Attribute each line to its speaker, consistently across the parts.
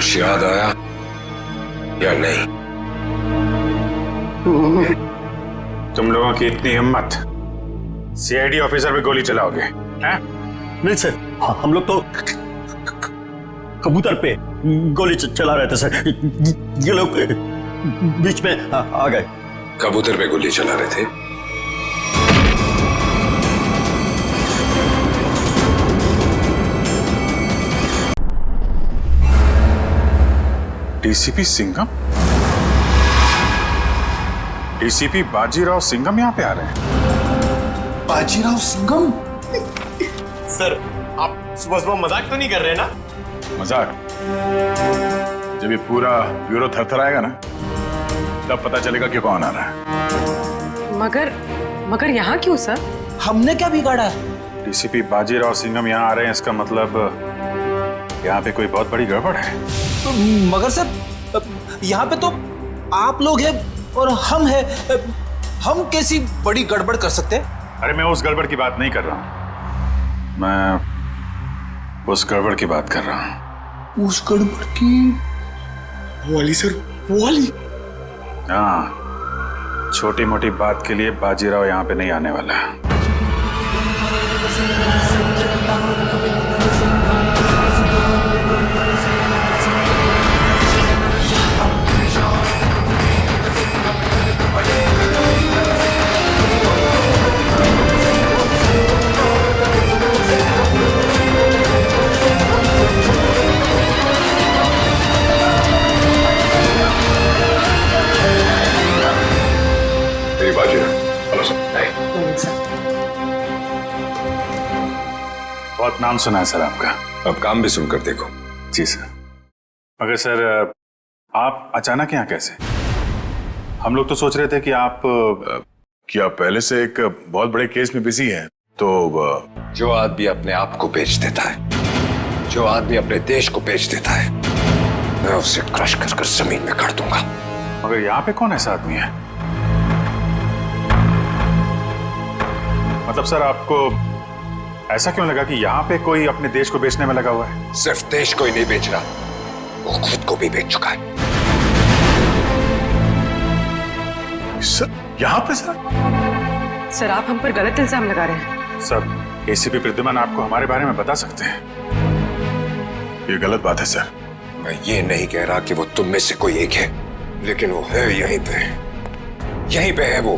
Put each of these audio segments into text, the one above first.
Speaker 1: कुछ याद आया या नहीं?
Speaker 2: तुम लोगों की इतनी हिम्मत, सीआईडी ऑफिसर पे गोली चलाओगे हैं?
Speaker 3: नहीं सर, हम लोग तो कबूतर पे गोली चला रहे थे सर। ये लोग बीच में आ गए।
Speaker 1: कबूतर पे गोली चला रहे थे?
Speaker 2: डीसीपी सिंघम? डीसीपी बाजीराव सिंघम यहाँ पे आ रहे हैं?
Speaker 4: बाजीराव सिंघम?
Speaker 3: सर, आप सुबह सुबह मजाक तो नहीं कर रहे ना?
Speaker 2: मजाक? जब ये पूरा ब्यूरो थरथराएगा ना, तब पता चलेगा कि कौन आ रहा है।
Speaker 5: मगर यहाँ क्यों सर?
Speaker 4: हमने क्या बिगाड़ा?
Speaker 2: डीसीपी बाजीराव सिंघम यहाँ आ रहे हैं, इसका मतलब यहाँ पे कोई बहुत बड़ी गड़बड़ है।
Speaker 4: मगर सर, यहाँ पे तो आप लोग हैं और हम हैं। हम कैसी बड़ी गड़बड़ कर सकते हैं?
Speaker 2: अरे मैं उस गड़बड़ की बात नहीं कर रहा हूँ, मैं उस गड़बड़ की बात कर रहा हूँ।
Speaker 4: उस गड़बड़ की? वो वाली सर, वो वाली?
Speaker 2: हाँ, छोटी मोटी बात के लिए बाजीराव यहाँ पे नहीं आने वाला है। बहुत नाम सुना है सर आपका।
Speaker 1: अब काम भी सुनकर देखो।
Speaker 2: जी सर। मगर सर, आप अचानक यहाँ कैसे? हम लोग तो सोच रहे थे कि आप
Speaker 6: पहले से एक बहुत बड़े केस में बिजी हैं, तो
Speaker 1: जो आदमी अपने आप को बेच देता है, जो आदमी अपने देश को बेच देता है, मैं उसे क्रश कर कर जमीन में गाड़ दूंगा।
Speaker 2: मगर यहाँ पे कौन ऐसा आदमी है? मतलब सर, आपको ऐसा क्यों लगा कि यहाँ पे कोई अपने देश को बेचने में लगा हुआ है?
Speaker 1: सिर्फ देश को ही नहीं बेच रहा, वो खुद को भी बेच चुका है।
Speaker 6: सर, यहाँ पे
Speaker 5: सर, आप हम पर गलत इल्जाम लगा रहे हैं।
Speaker 2: सर, एसीपी प्रद्युमन आपको हमारे बारे में बता सकते हैं।
Speaker 6: ये गलत बात है सर।
Speaker 1: मैं ये नहीं कह रहा कि वो तुम में से कोई एक है, लेकिन वो है यहीं पे। यहीं पे है वो,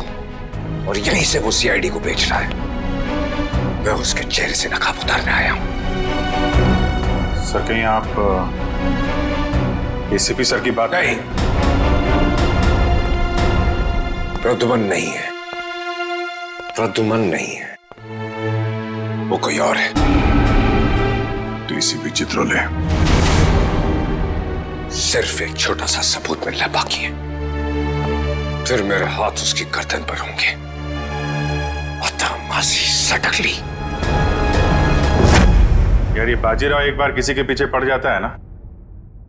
Speaker 1: और यहीं से वो सीआईडी को बेच रहा है। मैं उसके चेहरे से नकाब उतारने आया हूं।
Speaker 2: सर, कहीं आप एसीपी सर की बात?
Speaker 1: नहीं, प्रद्युमन नहीं है, प्रद्युमन नहीं है, वो कोई और है।
Speaker 6: डीसीपी चित्रोले।
Speaker 1: सिर्फ एक छोटा सा सबूत मिलना बाकी है, फिर मेरे हाथ उसकी गर्दन पर होंगे। मासी सटक ली।
Speaker 2: यार, ये बाजीराव एक बार किसी के पीछे पड़ जाता है ना,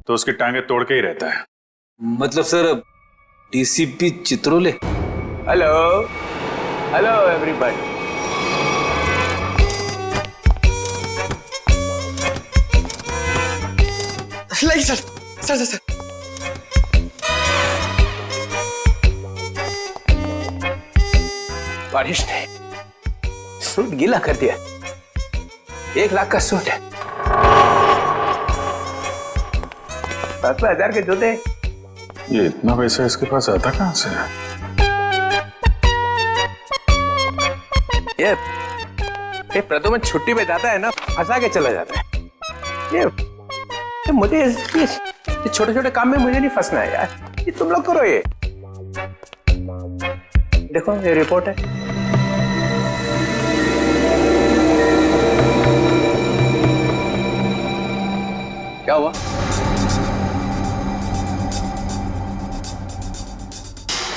Speaker 2: तो उसकी टांगे तोड़ के ही रहता है।
Speaker 4: मतलब sir, DCP Chitrole?
Speaker 7: Hello hello everybody.
Speaker 4: नहीं सर, सर सर सर,
Speaker 7: बारिश ने सूट गीला कर दिया। 1 लाख का सूट है, 10,000 के जूते।
Speaker 2: ये इतना पैसा इसके पास आता कहां से?
Speaker 7: ये प्रद्युमन छुट्टी पे जाता है ना, फंसा के चला जाता है। ये मुझे ये छोटे छोटे काम में मुझे नहीं फंसना है यार। ये तुम लोग करो। ये देखो, ये रिपोर्ट है। क्या हुआ?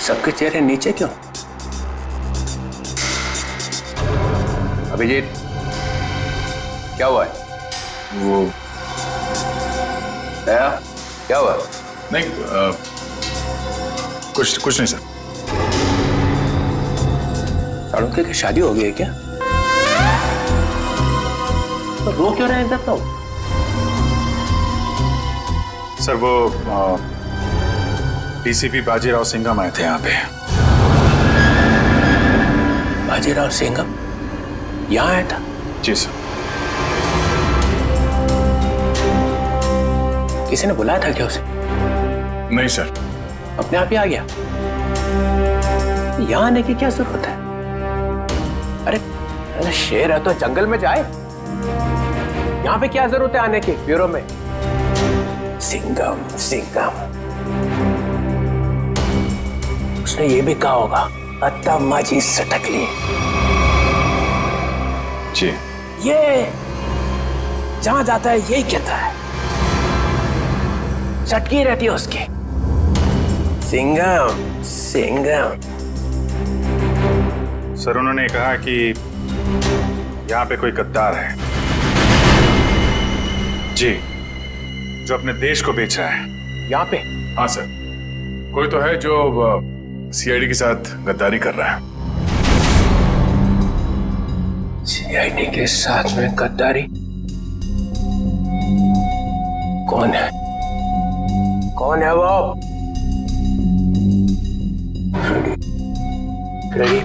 Speaker 7: सबके चेहरे नीचे क्यों? अभिजीत, क्या हुआ है?
Speaker 6: वो
Speaker 7: क्या हुआ?
Speaker 6: नहीं, कुछ नहीं सर।
Speaker 7: साड़ुके की शादी हो गई है क्या? तो रो क्यों रहे हैं?
Speaker 6: सर वो डीसीपी बाजीराव सिंघम आए थे यहाँ पे।
Speaker 7: बाजीराव सिंघम यहाँ आया था?
Speaker 6: जी सर।
Speaker 7: किसी ने बुलाया था क्या उसे?
Speaker 6: नहीं सर।
Speaker 7: अपने आप ही आ गया? यहाँ आने की क्या जरूरत है? अरे शेर है तो जंगल में जाए, यहाँ पे क्या जरूरत है आने की ब्यूरो में? सिंघम सिंघम, उसने ये भी कहा होगा अत्ता माजी सटकली।
Speaker 6: जी।
Speaker 7: ये जहां जाता है यही कहता है, चटकी रहती है उसकी। सिंघम सिंघम।
Speaker 6: सर उन्होंने कहा कि यहाँ पे कोई गद्दार है जी, जो अपने देश को बेच रहा है।
Speaker 7: यहाँ पे?
Speaker 6: हाँ सर, कोई तो है जो सीआईडी के साथ गद्दारी कर रहा है।
Speaker 7: सीआईडी के साथ में गद्दारी? कौन है? कौन है वो? फ्रेडी?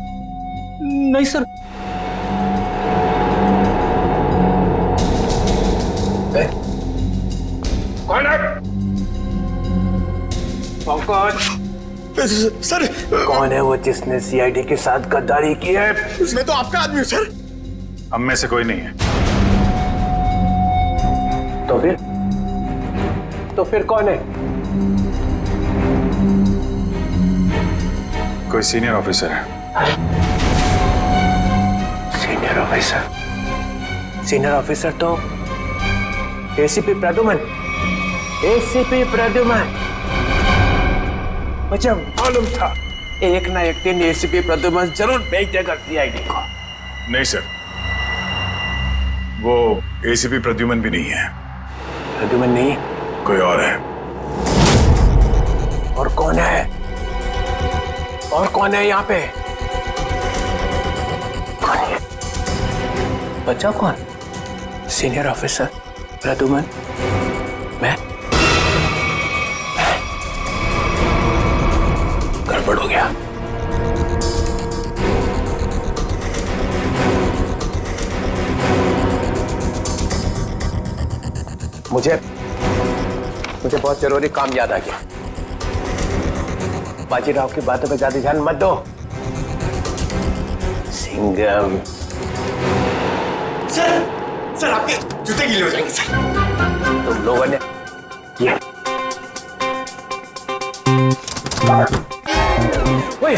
Speaker 4: नहीं सर।
Speaker 7: कौन है?
Speaker 3: सर
Speaker 7: कौन है वो जिसने सीआईडी के साथ गद्दारी की है?
Speaker 3: उसमें तो आपका आदमी है सर।
Speaker 6: हम में से कोई नहीं है।
Speaker 7: तो फिर कौन है?
Speaker 6: कोई सीनियर ऑफिसर है।
Speaker 7: Senior officer? सीनियर ऑफिसर तो एसीपी प्रद्युमन। एसीपी प्रद्युमन, मुझे मालूम था एक ना एक दिन एसीपी प्रद्युमन जरूर बेच देगा सीआईडी को।
Speaker 6: नहीं सर, वो एसीपी प्रद्युमन भी नहीं है।
Speaker 7: प्रद्युमन नहीं?
Speaker 6: कोई और है।
Speaker 7: और कौन है? और कौन है यहाँ पे? कौन है? बच्चा कौन? सीनियर ऑफिसर प्रद्युमन, मैं? गड़बड़ हो गया। मुझे बहुत जरूरी काम याद आ गया। बाजीराव की बातों पे ज्यादा ध्यान मत दो। सिंघम।
Speaker 3: सर आपके जूते गीले हो जाएंगे सर।
Speaker 7: तुम लोगों ने ये ओए,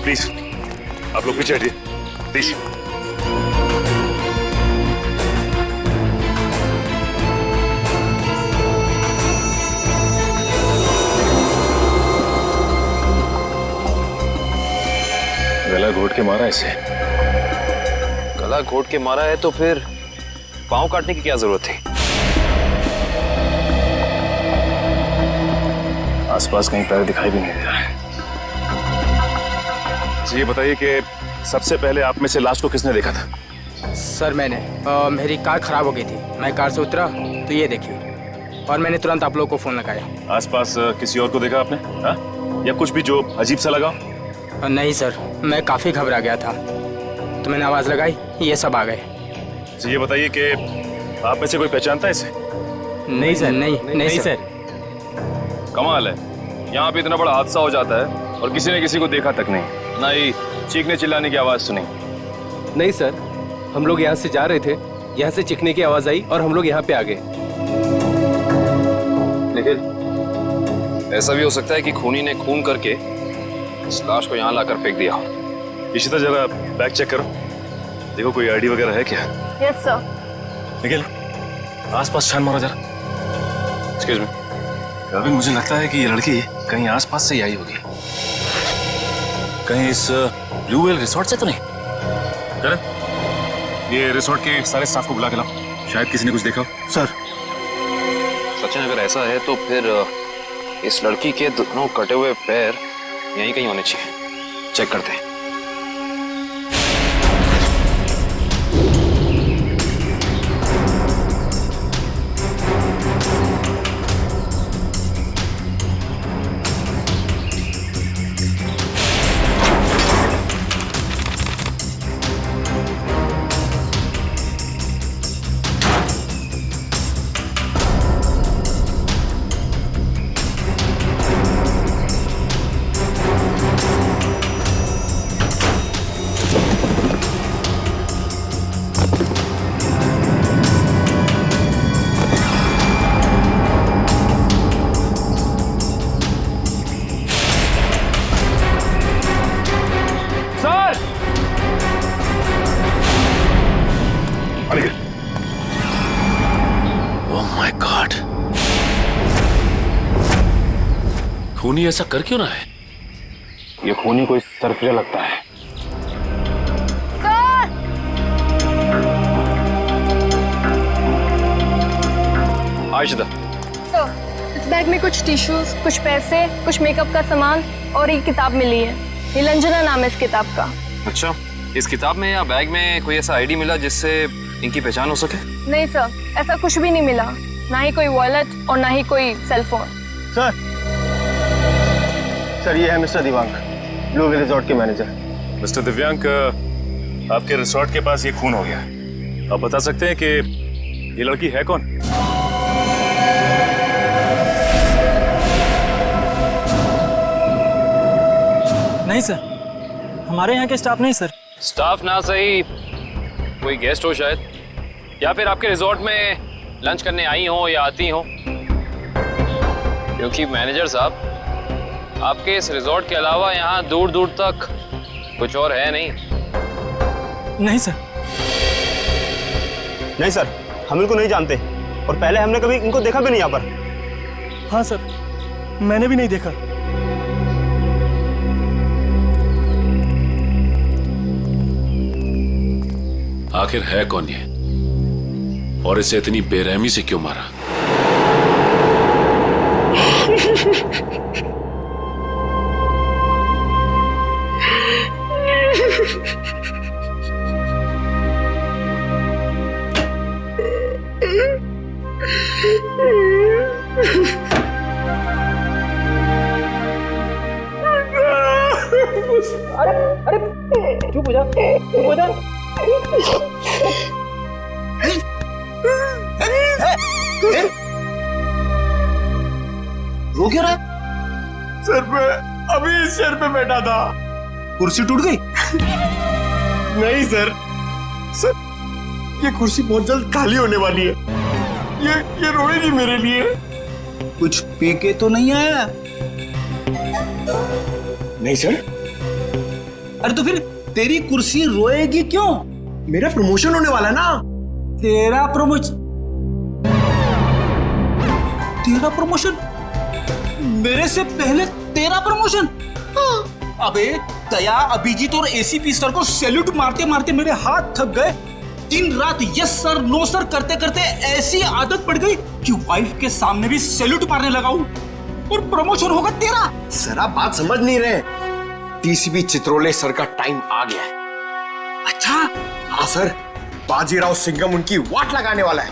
Speaker 6: प्लीज आप लोग पीछे हटिए प्लीज।
Speaker 1: गला घोट के मारा इसे।
Speaker 8: गला घोट के मारा है तो फिर पांव काटने की क्या जरूरत थी?
Speaker 6: आसपास कहीं पैर दिखाई भी नहीं दे रहा है। ये बताइए कि सबसे पहले आप में से लाश को किसने देखा था?
Speaker 9: सर मैंने मेरी कार खराब हो गई थी, मैं कार से उतरा तो ये देखिए, और मैंने तुरंत आप लोगों को फोन लगाया।
Speaker 6: आसपास किसी और को देखा आपने? हाँ? या कुछ भी जो अजीब सा लगा?
Speaker 9: नहीं सर, मैं काफी घबरा गया था तो मैंने आवाज लगाई, ये सब आ गए।
Speaker 6: ये बताइए कि आप में से कोई पहचानता है इसे?
Speaker 9: नहीं सर, नहीं सर।
Speaker 8: कमाल है, यहाँ पे इतना बड़ा हादसा हो जाता है और किसी ने किसी को देखा तक नहीं, ना ही चीखने चिल्लाने की आवाज सुनी।
Speaker 10: नहीं सर, हम लोग यहाँ से जा रहे थे, यहाँ से चीखने की आवाज आई और हम लोग यहाँ पे आ गए।
Speaker 8: लेकिन ऐसा भी हो सकता है कि खूनी ने खून करके इस लाश को यहाँ लाकर फेंक दिया।
Speaker 6: इशिता जरा बैग चेक करो, देखो कोई आईडी वगैरह है क्या?
Speaker 11: Yes sir.
Speaker 6: निखिल आसपास छान मारो जरा।
Speaker 8: Excuse me.
Speaker 6: अभी मुझे लगता है कि ये लड़की कहीं आसपास से ही आई होगी।
Speaker 8: कहीं इस ब्लू व्हेल रिसोर्ट से तो नहीं?
Speaker 6: करण, ये रिसोर्ट के सारे स्टाफ को बुला के लाओ, शायद किसी ने कुछ देखा हो।
Speaker 3: सर।
Speaker 8: सचिन, अगर ऐसा है तो फिर इस लड़की के दोनों कटे हुए पैर यहीं कहीं होने चाहिए। चेक करते हैं। खूनी ऐसा कर क्यों ना है? ये खूनी कोई सरफिरा लगता है। आयशा,
Speaker 11: सर, इस बैग में कुछ टिश्यूज, कुछ पैसे, कुछ मेकअप का सामान और एक किताब मिली है। नीलंजना नाम है इस किताब का।
Speaker 8: अच्छा, इस किताब में या बैग में कोई ऐसा आईडी मिला जिससे इनकी पहचान हो सके?
Speaker 11: नहीं सर, ऐसा कुछ भी नहीं मिला, ना ही कोई वॉलेट और ना ही कोई सेल फोन।
Speaker 3: सर, ये है mister Divang, blue whale resort के मैनेजर।
Speaker 6: मिस्टर दिव्यांक, आपके रिसोर्ट के पास ये खून हो गया। आप बता सकते हैं कि ये लड़की है कौन?
Speaker 4: नहीं सर, हमारे यहाँ के स्टाफ नहीं सर।
Speaker 8: स्टाफ ना सही, कोई गेस्ट हो शायद, या फिर आपके रिजॉर्ट में लंच करने आई हो या आती हो। क्योंकि मैनेजर साहब, आपके इस रिजॉर्ट के अलावा यहाँ दूर दूर तक कुछ और है नहीं।
Speaker 4: नहीं सर।
Speaker 3: नहीं सर, हम इनको नहीं जानते और पहले हमने कभी इनको देखा भी नहीं यहाँ पर।
Speaker 4: हाँ सर, मैंने भी नहीं देखा।
Speaker 8: आखिर है कौन ये, और इसे इतनी बेरहमी से क्यों मारा?
Speaker 9: अरे चुप हो जा, चुप हो जा।
Speaker 4: रो क्यों रहा है?
Speaker 3: सर, मैं अभी इस चेयर पे बैठा था,
Speaker 4: कुर्सी टूट गई?
Speaker 3: नहीं सर, ये कुर्सी बहुत जल्द खाली होने वाली है। ये रोएगी मेरे लिए।
Speaker 4: कुछ पी के तो नहीं आया?
Speaker 3: नहीं सर।
Speaker 4: अरे तो फिर तेरी कुर्सी रोएगी क्यों?
Speaker 3: मेरा प्रमोशन होने वाला है ना।
Speaker 4: तेरा प्रमोशन? तेरा प्रमोशन? मेरे से पहले तेरा प्रमोशन? अबे दया, अभिजीत और एसीपी सर को सैल्यूट मारते मारते मेरे हाथ थक गए। दिन रात यस सर नो सर करते करते ऐसी आदत पड़ गई कि वाइफ के सामने भी सैल्यूट मारने लगा हूं, और प्रमोशन होगा तेरा।
Speaker 3: सर, आप बात समझ नहीं रहे। डीसीपी चित्रोले सर का टाइम आ गया है।
Speaker 4: अच्छा?
Speaker 3: हाँ सर, बाजीराव सिंघम उनकी वाट लगाने वाला है।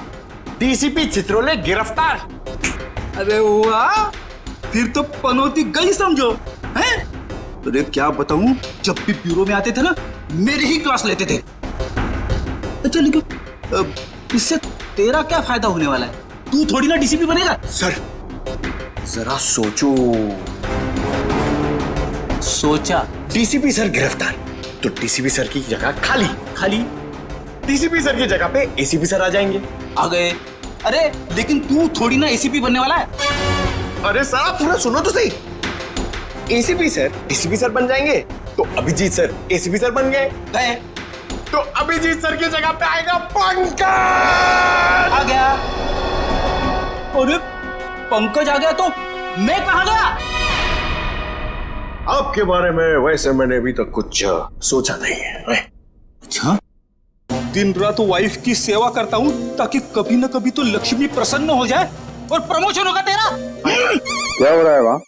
Speaker 3: डीसीपी चित्रोले गिरफ्तार।
Speaker 4: अरे वाह, फिर तो पनौती गई समझो। हैं? अरे क्या बताऊं, जब भी ब्यूरो में आते थे ना, मेरी ही क्लास लेते थे। अच्छा लेकिन इससे तेरा क्या फायदा होने वाला है? तू थोड़ी ना डीसीपी बनेगा।
Speaker 3: सर, जरा सोचो।
Speaker 4: सोचा?
Speaker 3: डीसीपी सर गिरफ्तार तो डीसीपी सर की जगह खाली। डीसीपी सर की जगह पे एसीपी सर आ जाएंगे।
Speaker 4: आ गए। अरे लेकिन तू थोड़ी ना एसीपी बनने वाला है।
Speaker 3: अरे सर, आप पूरा सुनो तो सही। एसीपी सर डीसीपी सर बन जाएंगे तो अभिजीत सर एसीपी सर बन गए, तो अभिजीत सर की जगह पे आएगा पंकज।
Speaker 4: आ गया। अरे पंकज आ गया तो मैं कहां गया?
Speaker 3: आपके बारे में वैसे मैंने अभी तक कुछ सोचा नहीं है।
Speaker 4: अच्छा, दिन रात वाइफ की सेवा करता हूँ ताकि कभी ना कभी तो लक्ष्मी प्रसन्न हो जाए और प्रमोशन होगा तेरा।
Speaker 2: क्या हो रहा है वहां?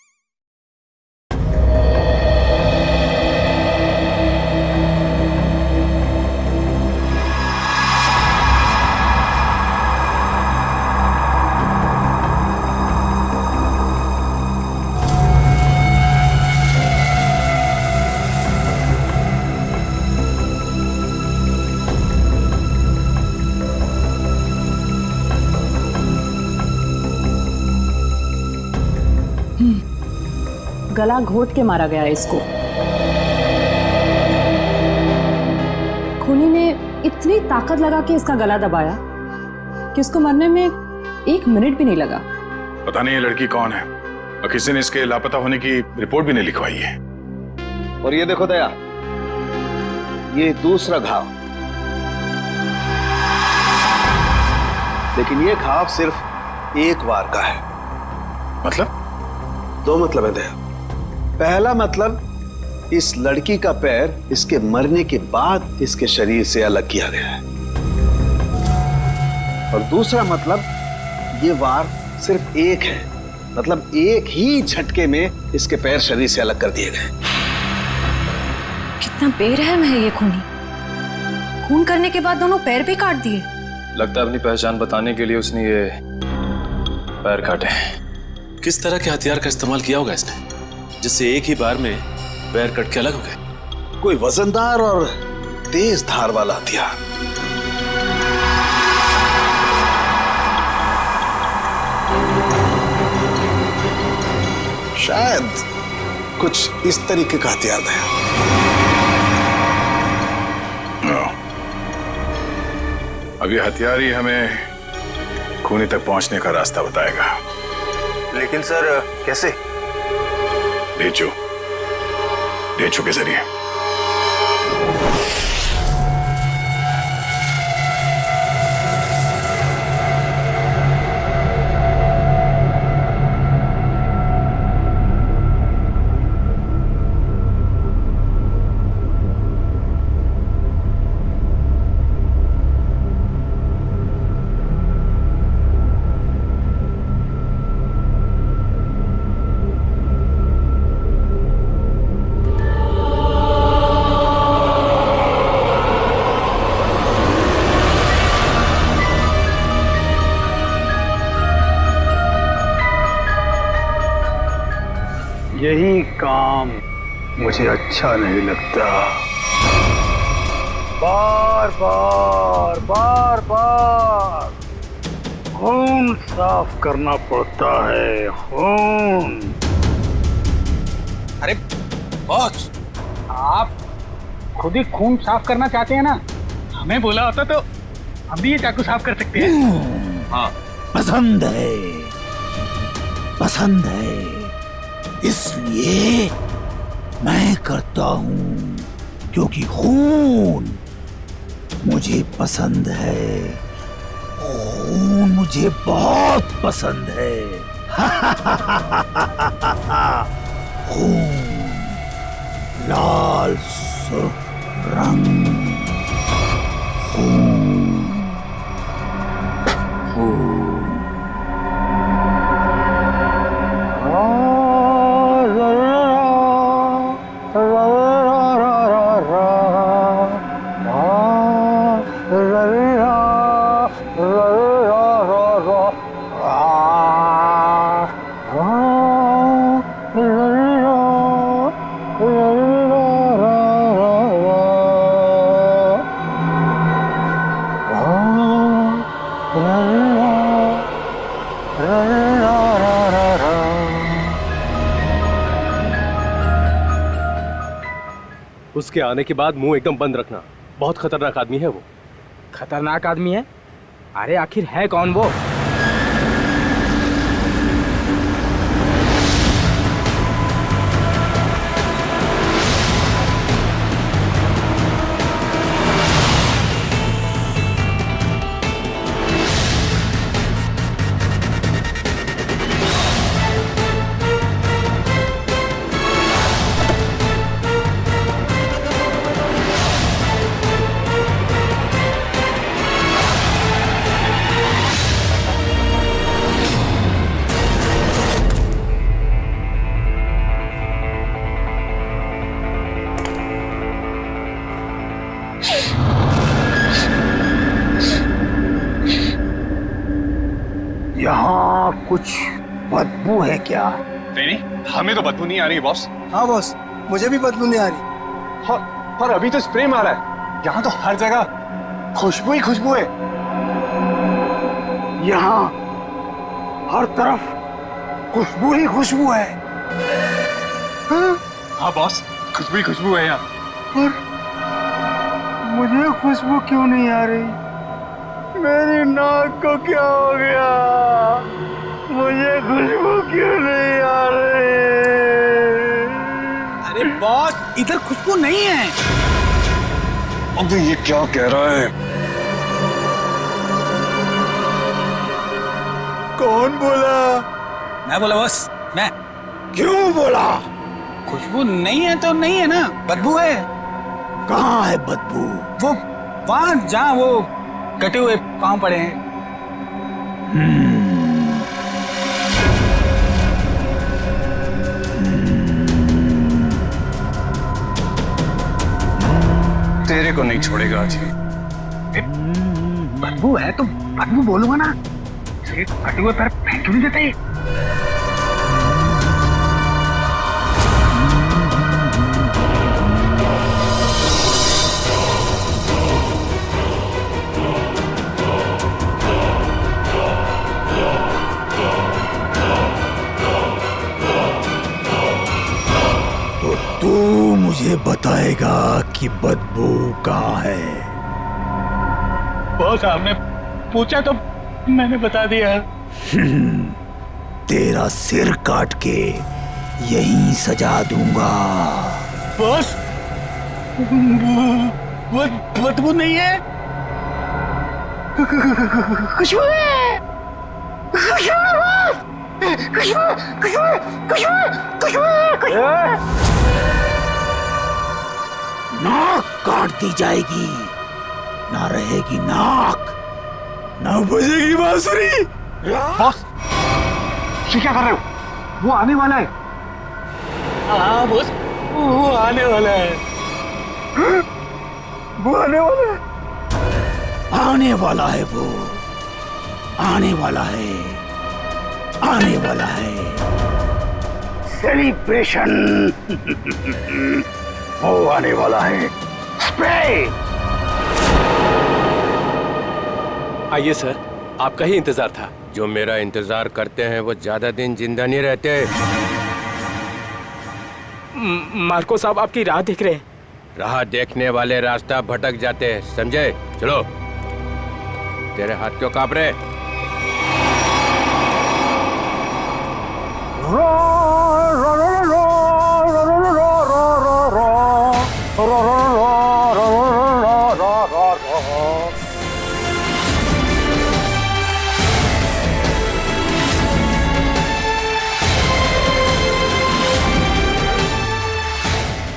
Speaker 5: गला घोट के मारा गया इसको। खूनी ने इतनी ताकत लगा के इसका गला दबाया कि उसको मरने में 1 मिनट भी नहीं लगा।
Speaker 2: पता नहीं ये लड़की कौन है और किसी ने इसके लापता होने की रिपोर्ट भी नहीं लिखवाई है।
Speaker 3: और ये देखो दया, ये दूसरा घाव, लेकिन ये घाव सिर्फ एक बार का है।
Speaker 2: मतलब?
Speaker 3: 2 मतलब है दया। पहला मतलब, इस लड़की का पैर इसके मरने के बाद इसके शरीर से अलग किया गया है। और दूसरा मतलब, ये वार सिर्फ एक है, मतलब एक ही झटके में इसके पैर शरीर से अलग कर दिए गए।
Speaker 5: कितना बेरहम है ये खूनी। खून करने के बाद दोनों पैर भी काट दिए।
Speaker 8: लगता है अपनी पहचान बताने के लिए उसने ये पैर काटे।
Speaker 6: किस तरह के हथियार का इस्तेमाल किया होगा इसने जिससे एक ही बार में पैर कट के अलग हो गए?
Speaker 3: कोई वजनदार और तेज धार वाला हथियार। शायद कुछ इस तरीके का हथियार है।
Speaker 2: अब ये हथियार ही हमें खूनी तक पहुंचने का रास्ता बताएगा।
Speaker 3: लेकिन सर कैसे?
Speaker 2: डेचू के जरिए।
Speaker 3: यही काम मुझे अच्छा नहीं लगता। बार बार खून साफ करना पड़ता है, खून।
Speaker 4: अरे बॉस, आप खुद ही खून साफ करना चाहते हैं ना? हमें बोला होता तो हम भी ये चाकू साफ कर सकते हैं। हाँ,
Speaker 12: पसंद है, इसलिए मैं करता हूं, क्योंकि खून मुझे पसंद है। खून मुझे बहुत पसंद है। खून, लाल सुर्ख रंग, खून।
Speaker 10: उसके आने के बाद मुंह एकदम बंद रखना। बहुत खतरनाक आदमी है वो।
Speaker 9: खतरनाक आदमी है? अरे आखिर है कौन वो?
Speaker 12: यहाँ कुछ बदबू है क्या?
Speaker 8: नहीं, हमें तो बदबू नहीं आ रही बॉस।
Speaker 3: हाँ बॉस, मुझे भी बदबू नहीं आ रही। और अभी तो स्प्रे मारा है। यहाँ तो हर जगह खुशबू ही खुशबू है।
Speaker 12: यहाँ हर तरफ खुशबू ही खुशबू है।
Speaker 8: हाँ बॉस, खुशबू ही खुशबू है यहाँ।
Speaker 12: पर मुझे खुशबू क्यों नहीं आ रही? मेरी नाक को क्या हो गया? मुझे खुशबू क्यों नहीं आ रही?
Speaker 4: अरे बॉस, इधर खुशबू नहीं है।
Speaker 1: अबे ये क्या कह रहा है?
Speaker 12: कौन बोला?
Speaker 4: मैं बोला बॉस, मैं।
Speaker 12: क्यों बोला?
Speaker 4: खुशबू नहीं है तो नहीं है ना, बदबू है।
Speaker 12: कहाँ है बदबू?
Speaker 4: वो वहां जहाँ वो कटे हुए पांव पड़े हैं।
Speaker 8: तेरे को नहीं छोड़ेगा आज ये।
Speaker 12: बदबू है तो बदबू बोलूंगा ना। सिर्फ कटे हुए पैर फेंक क्यों नहीं देते? तो तू मुझे बताएगा कि बदबू कहाँ है?
Speaker 4: बॉस, आपने पूछा तो मैंने बता दिया।
Speaker 12: तेरा सिर काट के यहीं सजा दूंगा।
Speaker 4: बॉस, वो बदबू नहीं है।
Speaker 12: खुशबू है। खुशबू है बॉस। खुशबू खुशबू खुशबू खुशबू। नाक काट दी जाएगी, ना रहेगी नाक, ना बजेगी बांसुरी।
Speaker 3: बॉस, ये क्या कर रहे हो? वो आने वाला है।
Speaker 4: हाँ बॉस, वो आने वाला है।
Speaker 12: वो आने वाला है। आने वाला है वो। आने वाला है। आने वाला है। सेलिब्रेशन। वो आने वाला है। स्प्रे।
Speaker 10: आइए सर, आपका ही इंतजार था।
Speaker 7: जो मेरा इंतजार करते हैं वो ज्यादा दिन जिंदा नहीं रहते।
Speaker 9: मार्को साहब आपकी राह देख रहे हैं।
Speaker 7: राह देखने वाले रास्ता भटक जाते हैं, समझे? चलो। तेरे हाथ क्यों कांप रहे?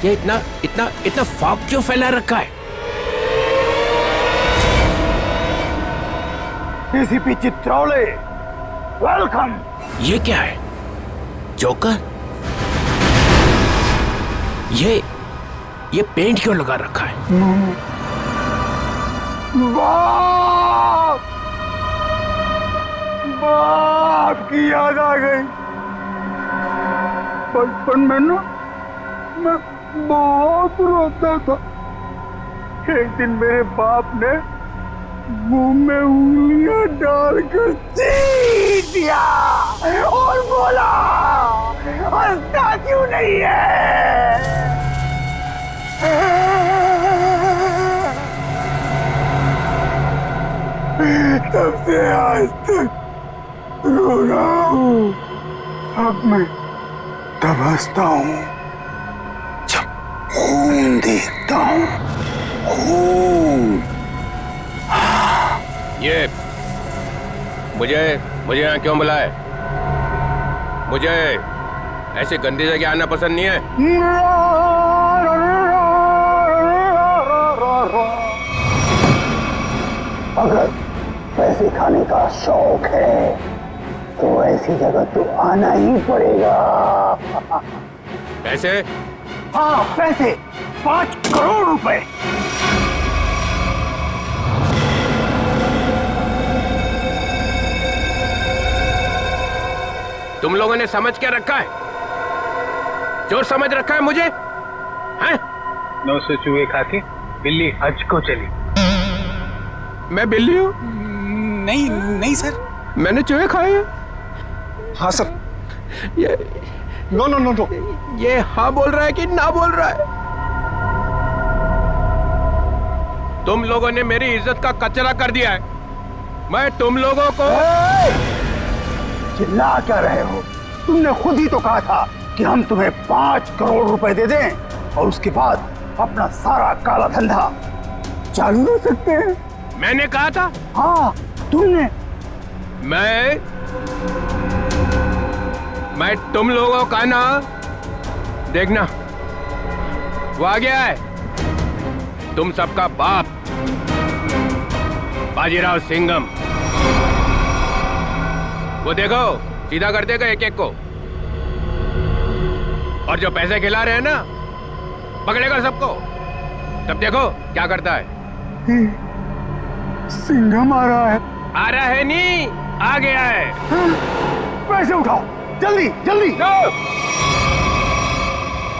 Speaker 7: ये इतना इतना इतना फॉग क्यों फैला रखा है?
Speaker 12: ACP Chitraule, welcome.
Speaker 7: ये क्या है? जोकर? ये पेंट क्यों लगा रखा है?
Speaker 12: बाप! बाप की याद आ गई। बचपन में ना मैं बहुत रोता था। एक दिन मेरे बाप ने मुंह में उंगलियां डालकर चीर दिया और बोला, हंसता क्यों नहीं है? तब से आज तक रो रहा हूँ। अब मैं तब हंसता हूँ जब खून देखता हूँ। खून।
Speaker 7: ये मुझे यहाँ क्यों बुलाए? मुझे ऐसे गंदी जगह आना पसंद नहीं है।
Speaker 12: अगर पैसे खाने का शौक है तो ऐसी जगह तो आना ही पड़ेगा।
Speaker 7: पैसे?
Speaker 12: हाँ, पैसे 5 करोड़ रुपए।
Speaker 7: तुम लोगों ने समझ क्या रखा है? जो समझ रखा है मुझे, हैं?
Speaker 12: 900 चूहे खा के बिल्ली हज को चली।
Speaker 7: मैं बिल्ली हूँ?
Speaker 4: नहीं नहीं सर,
Speaker 7: मैंने चूहे खाए हैं।
Speaker 3: हाँ सर।
Speaker 7: ये
Speaker 3: नो नो नो नो,
Speaker 7: ये हाँ बोल रहा है कि ना बोल रहा है? तुम लोगों ने मेरी इज्जत का कचरा कर दिया है। मैं तुम लोगों को
Speaker 12: चिल्ला क्या रहे हो? तुमने खुद ही तो कहा था कि हम तुम्हें 5 करोड़ रुपए दे दें और उसके बाद अपना सारा काला धंधा चालू रख सकते हैं।
Speaker 7: मैंने कहा था?
Speaker 12: हाँ तुमने।
Speaker 7: मैं तुम लोगों का ना, देखना वो आ गया है, तुम सबका बाप बाजीराव सिंघम। वो देखो सीधा कर देगा एक एक को, और जो पैसे खिला रहे हैं ना पकड़ेगा सबको। तब देखो क्या करता है।
Speaker 12: सिंघम आ रहा है।
Speaker 7: आ रहा है नहीं, आ गया है।
Speaker 12: पैसे उठाओ जल्दी जल्दी।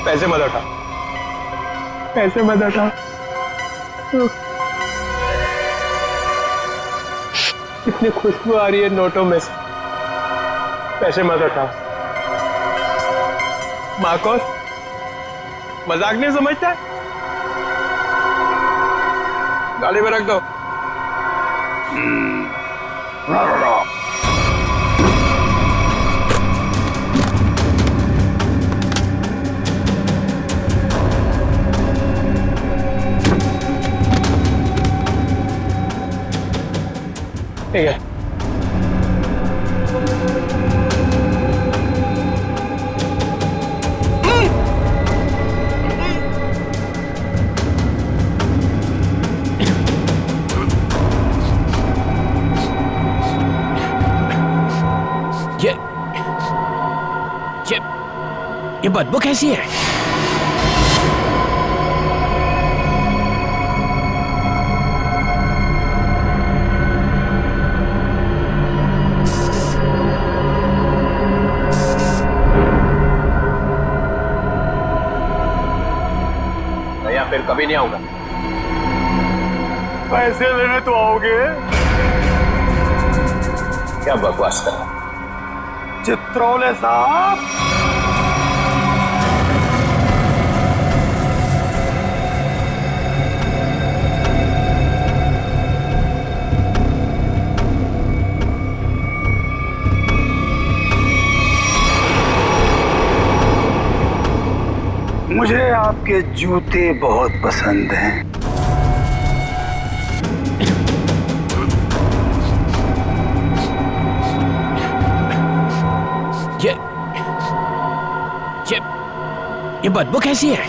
Speaker 7: पैसे मत उठा, पैसे मत उठा। कितनी खुशबू आ रही है नोटों में से। पैसे मत उठा। मार्कोस मजाक नहीं समझता? गाड़ी में रख दो। ठीक है। ये बदबू कैसी है? या फिर कभी नहीं आऊंगा।
Speaker 12: पैसे लेने तो आओगे?
Speaker 7: क्या बकवास कर रहा?
Speaker 12: चित्रोले साहब, मुझे आपके जूते बहुत पसंद हैं।
Speaker 7: ये बदबू कैसी है?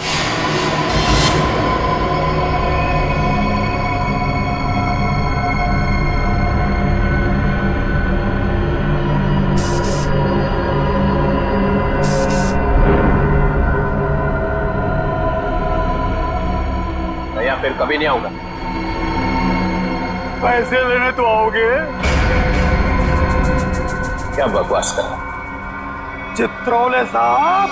Speaker 7: या फिर कभी नहीं आऊंगा।
Speaker 12: पैसे लेने तो आओगे?
Speaker 7: क्या बकवास कर रहा?
Speaker 12: चित्रोले साहब,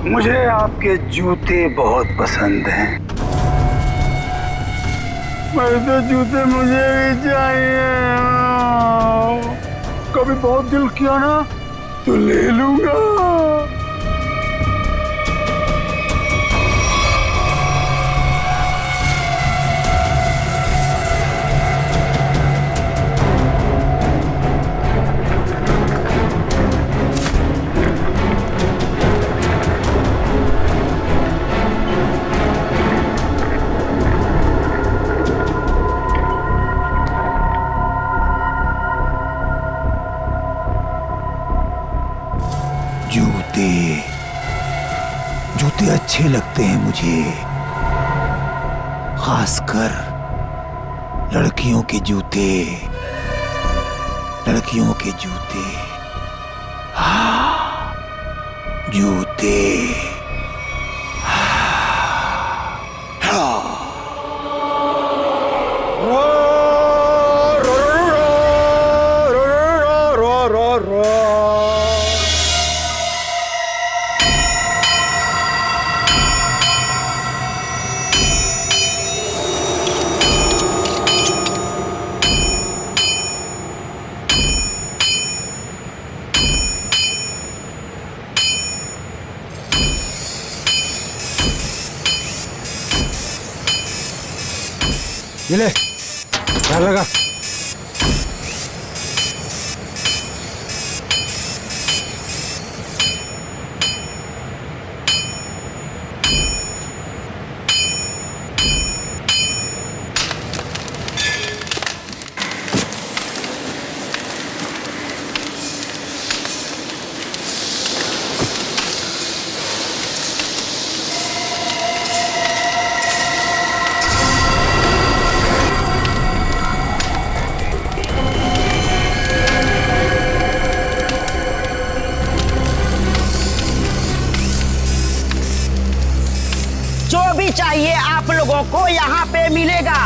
Speaker 12: मुझे आपके जूते बहुत पसंद हैं। वैसे जूते मुझे भी चाहिए। कभी बहुत दिल किया ना तो ले लूंगा। जूते अच्छे लगते हैं मुझे, खासकर लड़कियों के जूते। लड़कियों के जूते, हाँ जूते,
Speaker 9: ये ले ध्यान लगा।
Speaker 13: जो भी चाहिए आप लोगों को यहाँ पे मिलेगा।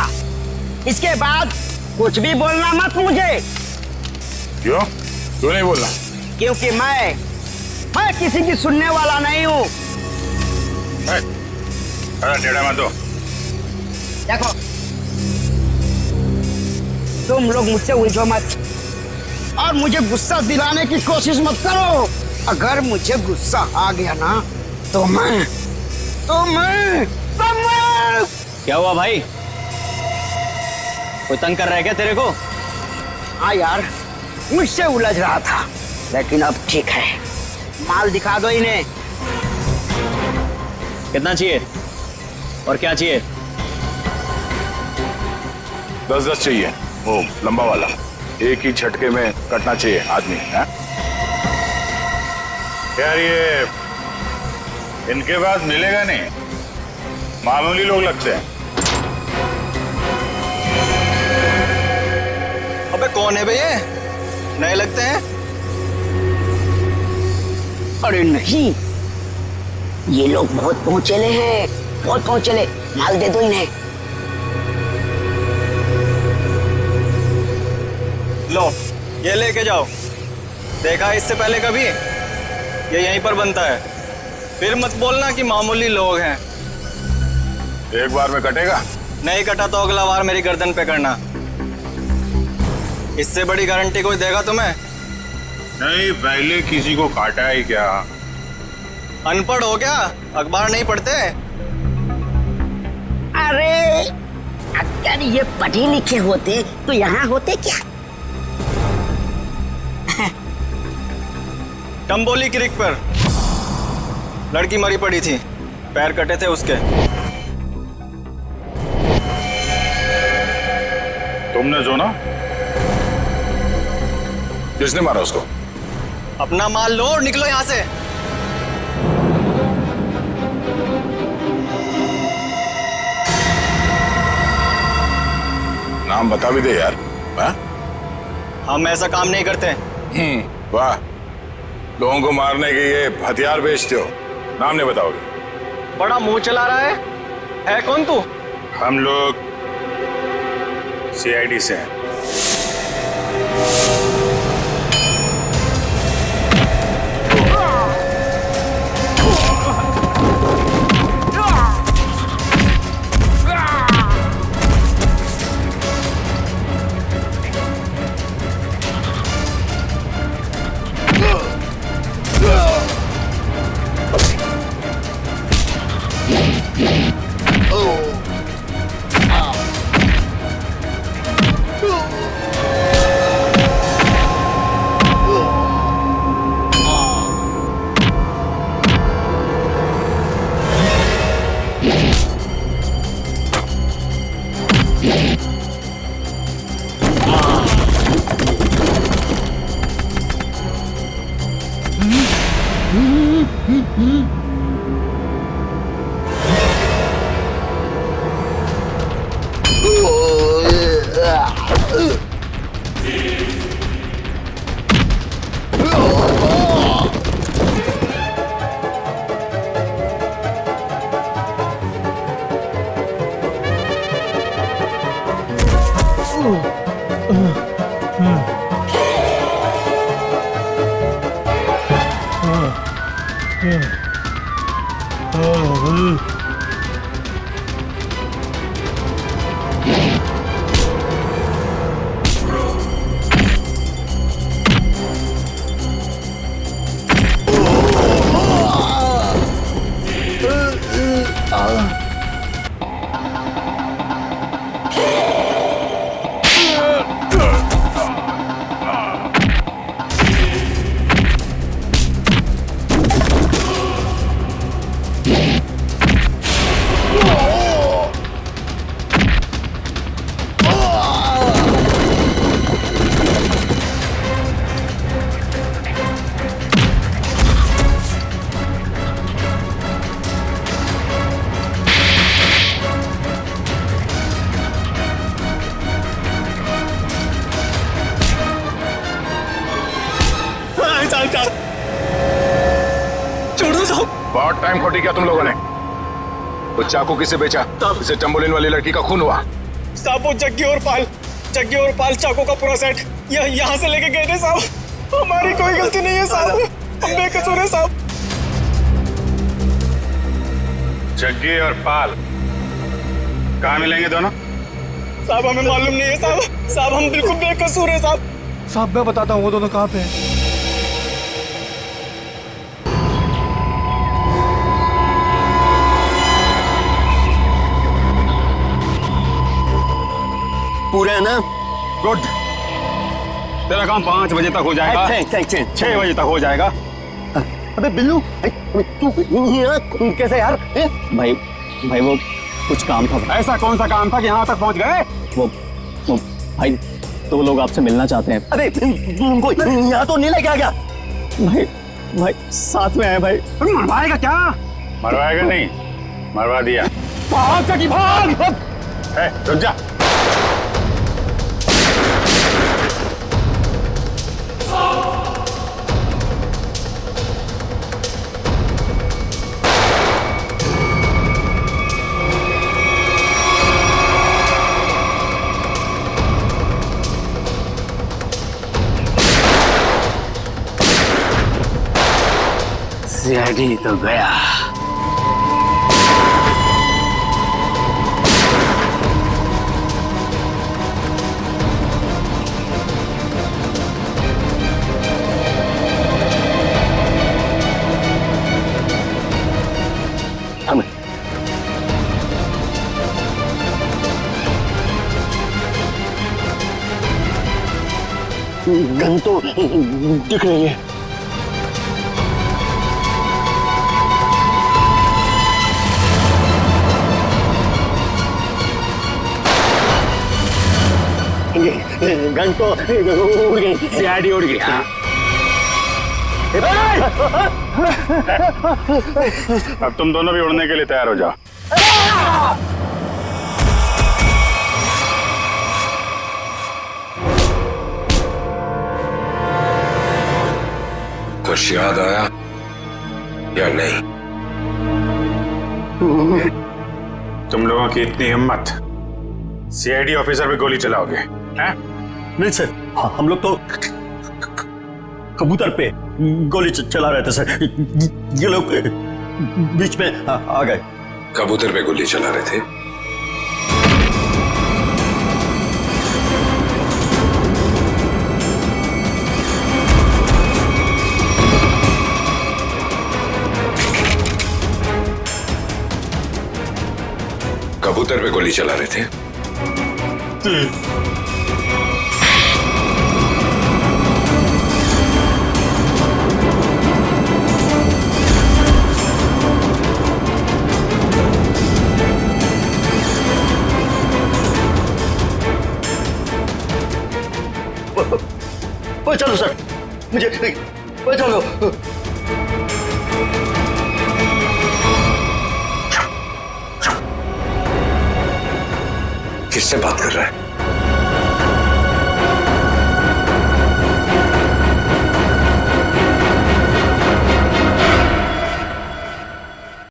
Speaker 13: इसके बाद कुछ भी बोलना मत मुझे।
Speaker 2: क्यों क्यों नहीं बोलना?
Speaker 13: क्योंकि मैं किसी की सुनने वाला नहीं हूँ।
Speaker 2: अरे टेढ़ा मत हो।
Speaker 13: देखो तुम लोग मुझसे उलझो मत और मुझे गुस्सा दिलाने की कोशिश मत करो। अगर मुझे गुस्सा आ गया ना तो मैं
Speaker 8: क्या हुआ भाई? कोई तंग कर रहा है क्या तेरे को?
Speaker 13: हाँ यार, मुझसे उलझ रहा था, लेकिन अब ठीक है। माल दिखा दो इन्हें।
Speaker 8: कितना चाहिए और क्या चाहिए?
Speaker 2: 10-10 चाहिए, वो लंबा वाला, एक ही झटके में कटना चाहिए आदमी है? यार ये इनके पास मिलेगा नहीं, मामूली लोग लगते हैं।
Speaker 8: अबे कौन है बे ये? नए लगते हैं।
Speaker 13: अरे नहीं, ये लोग बहुत पहुंचेले हैं, बहुत पहुंचेले। माल दे दो इन्हें।
Speaker 8: लो ये लेके जाओ। देखा इससे पहले कभी? ये यहीं पर बनता है। फिर मत बोलना कि मामूली लोग हैं।
Speaker 2: एक बार में कटेगा?
Speaker 8: नहीं कटा तो अगला बार मेरी गर्दन पे करना। इससे बड़ी गारंटी कोई देगा तुम्हें?
Speaker 2: नहीं, पहले किसी को काटा ही क्या?
Speaker 8: अनपढ़ हो क्या? अखबार नहीं पढ़ते?
Speaker 13: अरे अगर ये पढ़े लिखे होते तो यहाँ होते क्या?
Speaker 8: टम्बोली क्रिक पर लड़की मरी पड़ी थी, पैर कटे थे उसके।
Speaker 2: तुमने जो ना? किसने मारा उसको?
Speaker 8: अपना माल लो और निकलो यहाँ से।
Speaker 2: नाम बता भी दे यार। हा?
Speaker 8: हम ऐसा काम नहीं करते।
Speaker 2: वाह, लोगों को मारने के ये हथियार बेचते हो, नाम नहीं बताओगे?
Speaker 8: बड़ा मुंह चला रहा है कौन तू?
Speaker 2: हम लोग CID से हैं।
Speaker 4: छोड़ दो साहब।
Speaker 2: बहुत टाइम खोटी किया तुम लोगों ने। वो चाकू किसे बेचा? इसे टम्बोलिन वाली लड़की का खून हुआ।
Speaker 3: साहब वो जग्गी और पाल चाकू का पूरा सेट यहाँ से लेके गए थे साहब। हमारी कोई गलती नहीं है साहब, हम बेकसूर है साहब।
Speaker 2: जग्गी और पाल कहाँ मिलेंगे दोनों?
Speaker 3: साहब हमें मालूम नहीं है साहब, साहब हम बिल्कुल बेकसूर है साहब।
Speaker 12: साहब मैं बताता हूँ वो दोनों कहाँ पे हैं।
Speaker 3: पूरे है ना?
Speaker 2: गुड। तेरा काम 5 बजे तक हो जाएगा। 6 बजे तक हो जाएगा।
Speaker 3: अबे बिल्लू तू कैसे यार? भाई वो कुछ काम था।
Speaker 2: ऐसा कौन सा काम था कि यहाँ तक पहुँच गए?
Speaker 3: वो भाई तो लोग आपसे मिलना चाहते हैं। अरे उनको यहाँ तो नहीं लेके आ गया। भाई साथ में है भाई।
Speaker 2: मरवाएगा क्या? मरवाएगा नहीं, मरवा दिया। भाग। रुक जा।
Speaker 3: सीआईडी तो गया। गन तो दिख रही है। गन तो उड़ गई, सीआईडी उड़ गई।
Speaker 2: अब तुम दोनों भी उड़ने के लिए तैयार हो जाओ।
Speaker 1: कुछ याद आया या नहीं?
Speaker 2: तुम लोगों की इतनी हिम्मत, सीआईडी ऑफिसर पे गोली चलाओगे? हैं?
Speaker 3: नहीं सर, हम लोग तो कबूतर पे गोली चला रहे थे सर। ये लोग बीच में आ गए।
Speaker 1: कबूतर पे गोली चला रहे थे? कबूतर पे गोली चला रहे थे?
Speaker 3: चलो सर, मुझे चलो।
Speaker 1: किससे बात कर रहा है?